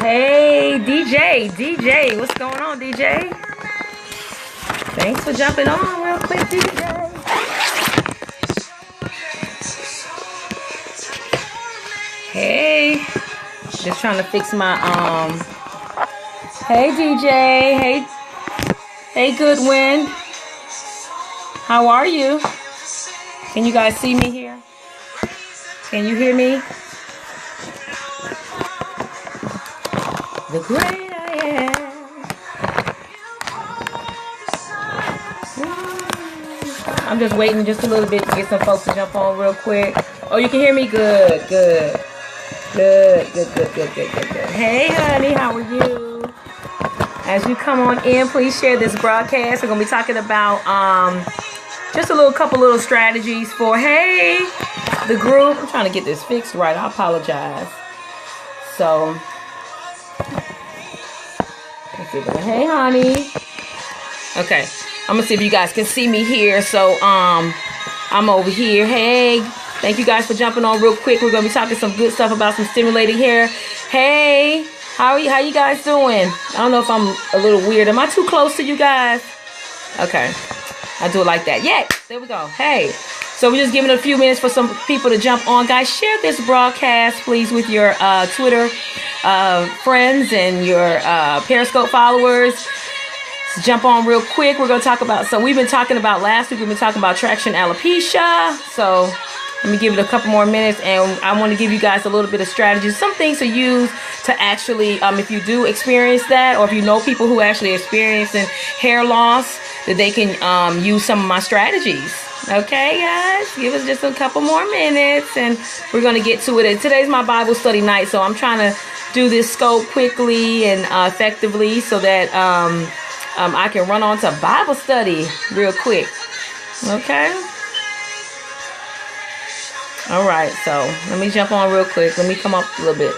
Hey, DJ, what's going on, DJ? Thanks for jumping on real quick, DJ. Hey, just trying to fix my, hey, DJ, hey, Goodwin. How are you? Can you guys see me here? Can you hear me? The great I am. I'm just waiting just a little bit to get some folks to jump on real quick. Oh, you can hear me? Good. Hey, honey, how are you? As you come on in, please share this broadcast. We're going to be talking about just a couple little strategies for, hey, the group. I'm trying to get this fixed right. I apologize. So, hey, honey. Okay, I'm gonna see if you guys can see me here. So, I'm over here. Hey, thank you guys for jumping on real quick. We're gonna be talking some good stuff about some stimulating hair. Hey, how you guys doing? I don't know if I'm a little weird. Am I too close to you guys? Okay, I do it like that. Yeah, there we go. Hey. So we're just giving a few minutes for some people to jump on. Guys, share this broadcast, please, with your Twitter friends and your Periscope followers. So jump on real quick. We're going to talk about, so we've been talking about last week, we've been talking about traction alopecia. So let me give it a couple more minutes, and I want to give you guys a little bit of strategy, some things to use to actually, if you do experience that, or if you know people who actually experiencing hair loss, that they can use some of my strategies. Okay, guys, give us just a couple more minutes and we're going to get to it. And today's my Bible study night, so I'm trying to do this scope quickly and effectively so that I can run on to Bible study real quick. Okay. All right, so let me jump on real quick. Let me come up a little bit.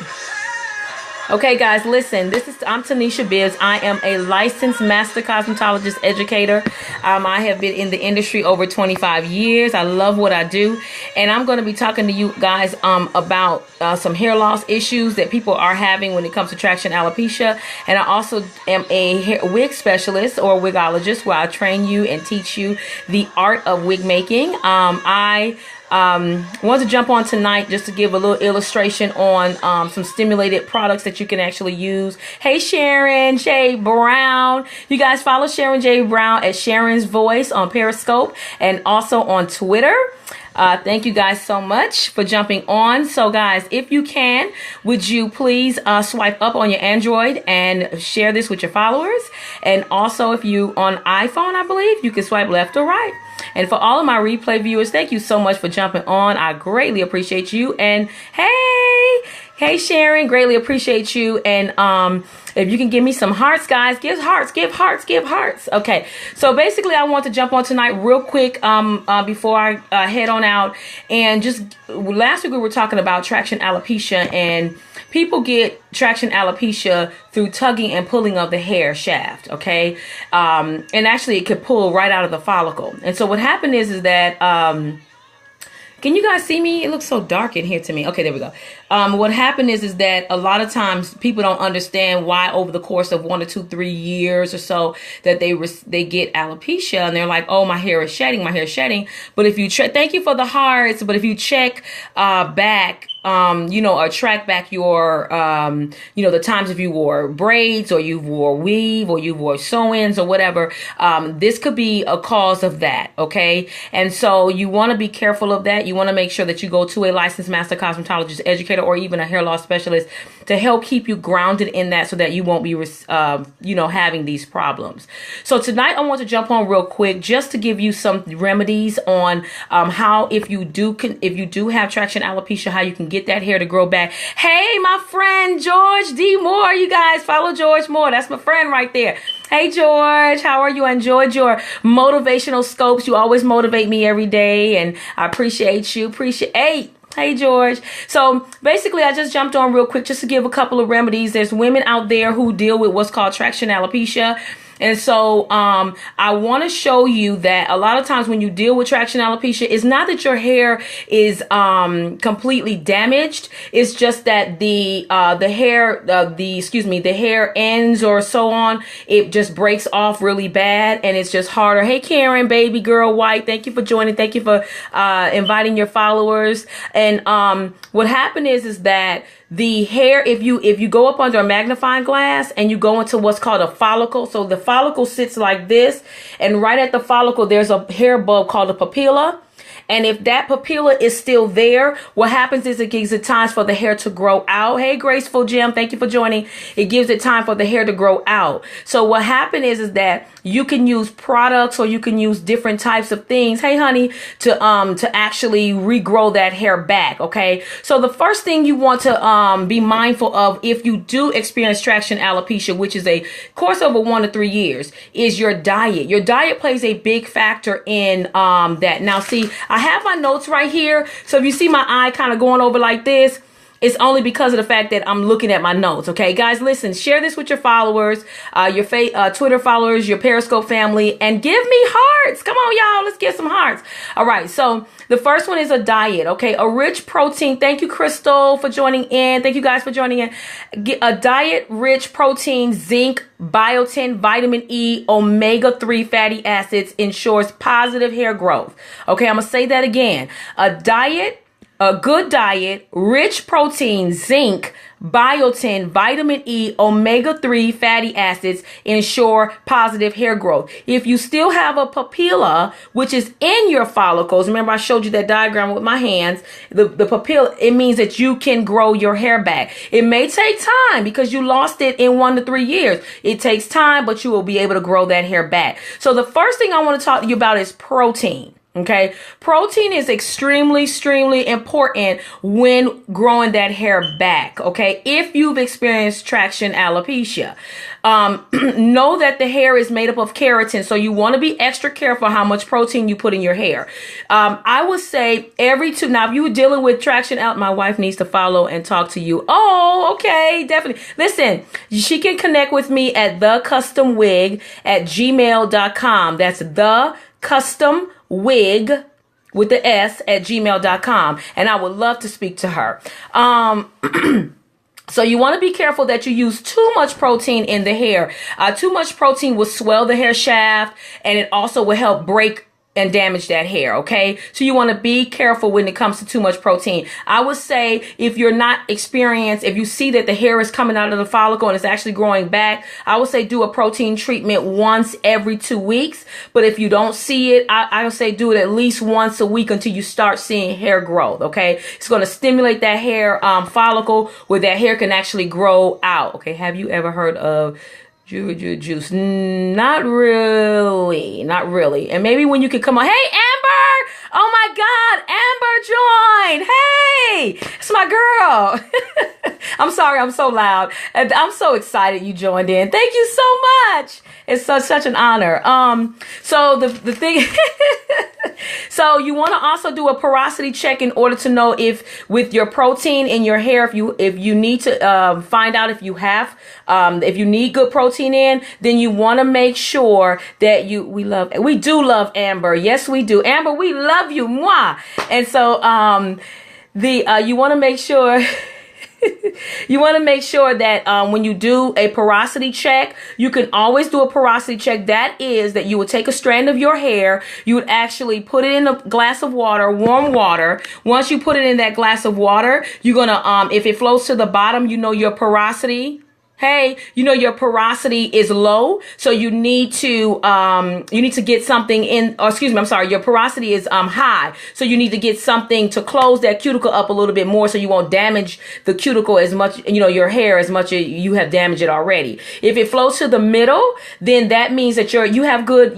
Okay, guys, listen, I'm TenishaBibbs. I am a licensed master cosmetologist educator. I have been in the industry over 25 years. I love what I do. And I'm going to be talking to you guys about some hair loss issues that people are having when it comes to traction alopecia. And I also am a wig specialist or wigologist, where I train you and teach you the art of wig making. I want to jump on tonight just to give a little illustration on some stimulated products that you can actually use. Hey, Sharon J. Brown. You guys follow Sharon J. Brown at Sharon's Voice on Periscope and also on Twitter. Thank you guys so much for jumping on. So guys, if you can, would you please swipe up on your Android and share this with your followers? And also, if you on iPhone, I believe, you can swipe left or right. And for all of my replay viewers, thank you so much for jumping on. I greatly appreciate you. And hey Sharon, greatly appreciate you. And if you can give me some hearts, guys, give hearts. Okay, so basically I want to jump on tonight real quick before I head on out. And just last week we were talking about traction alopecia, and people get traction alopecia through tugging and pulling of the hair shaft, okay? And actually it could pull right out of the follicle. And so what happened is that can you guys see me? It looks so dark in here to me. Okay, there we go. What happened is that a lot of times people don't understand why over the course of 1 to 2, 3 years or so that they get alopecia, and they're like, oh, my hair is shedding. But if you thank you for the hearts. But if you check back, or track back your, the times if you wore braids or you wore weave or you wore sew-ins or whatever, this could be a cause of that. Okay. And so you want to be careful of that. You want to make sure that you go to a licensed master cosmetologist educator or even a hair loss specialist to help keep you grounded in that so that you won't be, having these problems. So tonight I want to jump on real quick just to give you some remedies on how if you do have traction alopecia, how you can get that hair to grow back. Hey, my friend George D. Moore, you guys follow George Moore. That's my friend right there. Hey, George, how are you? I enjoyed your motivational scopes. You always motivate me every day, and I appreciate you. Hey, George. So basically, I just jumped on real quick just to give a couple of remedies. There's women out there who deal with what's called traction alopecia. And so I want to show you that a lot of times when you deal with traction alopecia, it's not that your hair is completely damaged. It's just that the hair ends or so on, it just breaks off really bad and it's just harder. Hey Karen, baby girl white, thank you for joining. Thank you for inviting your followers. And what happened is that the hair, if you go up under a magnifying glass and you go into what's called a follicle, so the follicle sits like this, and right at the follicle there's a hair bulb called a papilla. And if that papilla is still there, what happens is it gives it time for the hair to grow out. Hey, Graceful Jim, thank you for joining. It gives it time for the hair to grow out. So what happened is that you can use products or you can use different types of things, hey honey, to actually regrow that hair back. Okay. So the first thing you want to be mindful of if you do experience traction alopecia, which is a course over 1 to 3 years, is your diet. Your diet plays a big factor in that. Now see, I have my notes right here. So if you see my eye kind of going over like this, it's only because of the fact that I'm looking at my notes. Okay, guys, listen, share this with your followers, your Twitter followers, your Periscope family, and give me hearts. Come on, y'all. Let's get some hearts. All right. So the first one is a diet. Okay. A rich protein. Thank you, Crystal, for joining in. Thank you guys for joining in. Get a diet rich protein, zinc, biotin, vitamin E, omega-3 fatty acids ensures positive hair growth. Okay. I'm going to say that again. A good diet, rich protein, zinc, biotin, vitamin E, omega-3 fatty acids ensure positive hair growth. If you still have a papilla, which is in your follicles, remember I showed you that diagram with my hands, the papilla, it means that you can grow your hair back. It may take time because you lost it in 1 to 3 years. It takes time, but you will be able to grow that hair back. So the first thing I want to talk to you about is protein. Okay. Protein is extremely important when growing that hair back. Okay. If you've experienced traction alopecia, know that the hair is made up of keratin. So you want to be extra careful how much protein you put in your hair. I would say now if you were dealing with traction out, my wife needs to follow and talk to you. Oh, okay. Definitely. Listen, she can connect with me at thecustomwig@gmail.com. That's thecustomwig with the S at gmail.com. And I would love to speak to her. So you want to be careful that you use too much protein in the hair. Too much protein will swell the hair shaft, and it also will help break and damage that hair. Okay. So you want to be careful when it comes to too much protein. I would say if you're not experienced, if you see that the hair is coming out of the follicle and it's actually growing back, I would say do a protein treatment once every 2 weeks. But if you don't see it, I would say do it at least once a week until you start seeing hair growth. Okay. It's going to stimulate that hair follicle where that hair can actually grow out. Okay. Have you ever heard of Juju juice? Not really. And maybe when you could come on. Hey, Amber! Oh my God, Amber joined. Hey, it's my girl. I'm sorry, I'm so loud. And I'm so excited you joined in. Thank you so much. It's such an honor. So the thing, so you want to also do a porosity check in order to know if with your protein in your hair, if you need to find out if you have, if you need good protein in, then you want to make sure that we do love Amber. Yes, we do. Amber, we love you. Mwah. And so, you want to make sure that when you do a porosity check, you can always do a porosity check. That is that you would take a strand of your hair, you would actually put it in a glass of water, warm water. Once you put it in that glass of water, you're going to, if it flows to the bottom, your porosity. Hey, your porosity is low, so you need to get something in, or excuse me, I'm sorry, your porosity is high, so you need to get something to close that cuticle up a little bit more so you won't damage the cuticle as much, your hair as much as you have damaged it already. If it flows to the middle, then that means that you have good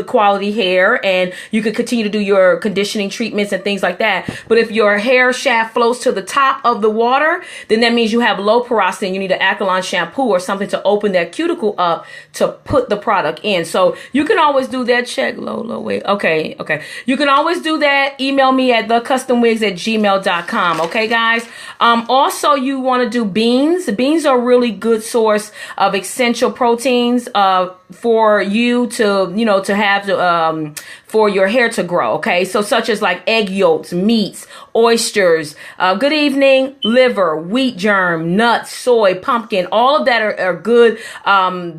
quality hair, and you can continue to do your conditioning treatments and things like that. But if your hair shaft flows to the top of the water, then that means you have low porosity and you need an alkaline shampoo or something to open that cuticle up to put the product in. So you can always do that. Check low weight. Okay. You can always do that. Email me at thecustomwigs@gmail.com. Okay, guys. Also, you want to do beans. Beans are a really good source of essential proteins for you to have for your hair to grow. Okay, so such as like egg yolks, meats, oysters, good evening, liver, wheat germ, nuts, soy, pumpkin, all of that are good.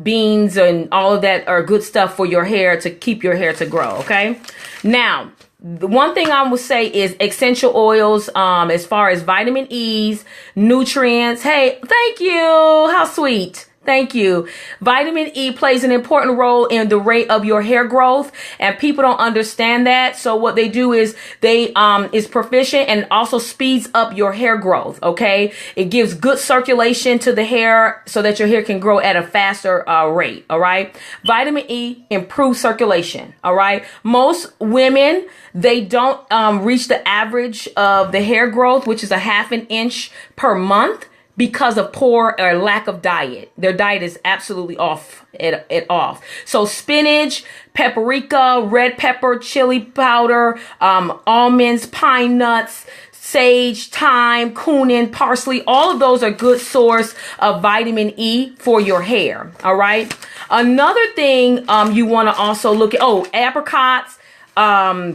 Beans and all of that are good stuff for your hair to keep your hair to grow. Okay, now the one thing I will say is essential oils, as far as vitamin E's, nutrients. Hey, thank you. How sweet. Thank you. Vitamin E plays an important role in the rate of your hair growth, and people don't understand that. So what they do is they is proficient and also speeds up your hair growth. Okay, it gives good circulation to the hair so that your hair can grow at a faster rate. All right, vitamin E improves circulation. All right, most women, they don't reach the average of the hair growth, which is a ½ an inch per month, because of poor or lack of diet. Their diet is absolutely off. So spinach, paprika, red pepper, chili powder, almonds, pine nuts, sage, thyme, cumin, parsley, all of those are good source of vitamin E for your hair. All right. Another thing you want to also look at, apricots,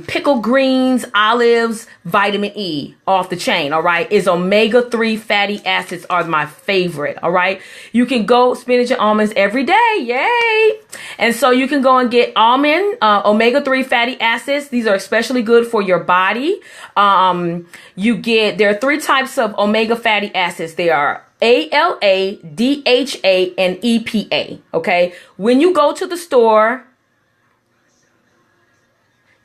pickled greens, olives, vitamin E, off the chain. All right, is omega-3 fatty acids are my favorite. All right, you can go spinach and almonds every day. Yay! And so you can go and get omega-3 fatty acids. These are especially good for your body. There are 3 types of omega fatty acids. They are ALA, DHA, and EPA. Okay, when you go to the store,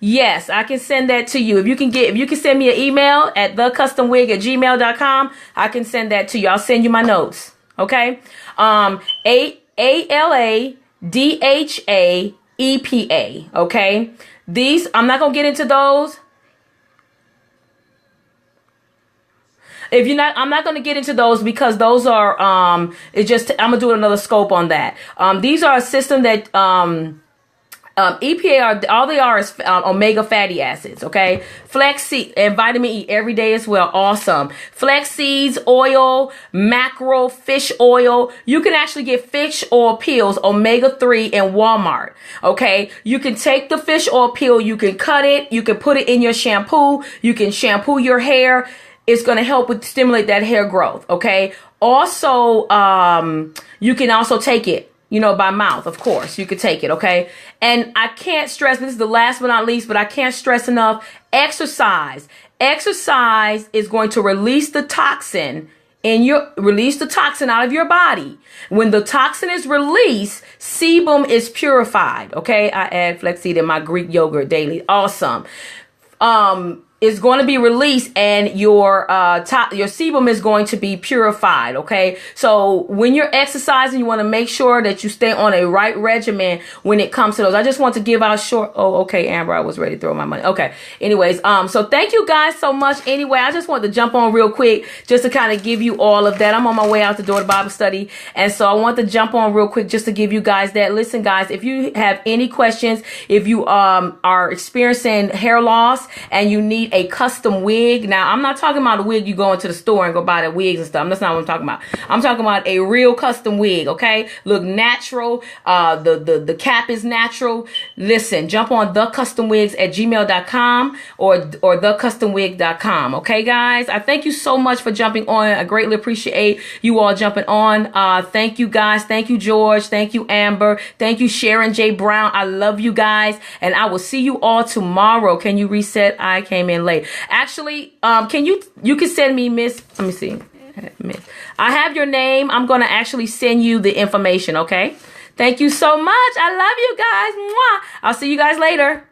yes, I can send that to you. If you can send me an email at thecustomwig@gmail.com, I can send that to you. I'll send you my notes. Okay. ALA, DHA, EPA. Okay. These, I'm not going to get into those. I'm not going to get into those because those are, I'm going to do another scope on that. These are a system that, EPA all they are is omega fatty acids. Okay, flaxseed and vitamin E every day as well. Awesome. Flax seeds oil, mackerel, fish oil. You can actually get fish oil pills, omega-3 in Walmart. Okay, you can take the fish oil pill, you can cut it, you can put it in your shampoo, you can shampoo your hair. It's going to help with stimulate that hair growth. Okay. Also, you can also take it, by mouth, of course, you could take it. Okay. And I can't stress, this is the last but not least, but I can't stress enough, exercise. Exercise is going to release the toxin out of your body. When the toxin is released, sebum is purified. Okay. I add flaxseed in my Greek yogurt daily. Awesome. Is going to be released and your sebum is going to be purified. Okay. So when you're exercising, you want to make sure that you stay on a right regimen when it comes to those. I just want to give out short. Oh, okay. Amber, I was ready to throw my money. Okay. Anyways, so thank you guys so much. Anyway, I just wanted to jump on real quick just to kind of give you all of that. I'm on my way out the door to Bible study. And so I want to jump on real quick just to give you guys that. Listen, guys, if you have any questions, if you are experiencing hair loss and you need a custom wig. Now, I'm not talking about a wig you go into the store and go buy the wigs and stuff. That's not what I'm talking about. I'm talking about a real custom wig, okay? Look natural. The cap is natural. Listen, jump on thecustomwigs@gmail.com or thecustomwig.com, okay, guys? I thank you so much for jumping on. I greatly appreciate you all jumping on. Thank you, guys. Thank you, George. Thank you, Amber. Thank you, Sharon J. Brown. I love you guys, and I will see you all tomorrow. Can you reset? I came in late. Actually, you can send me Miss, let me see. Miss, I have your name. I'm going to actually send you the information. Okay. Thank you so much. I love you guys. Mwah. I'll see you guys later.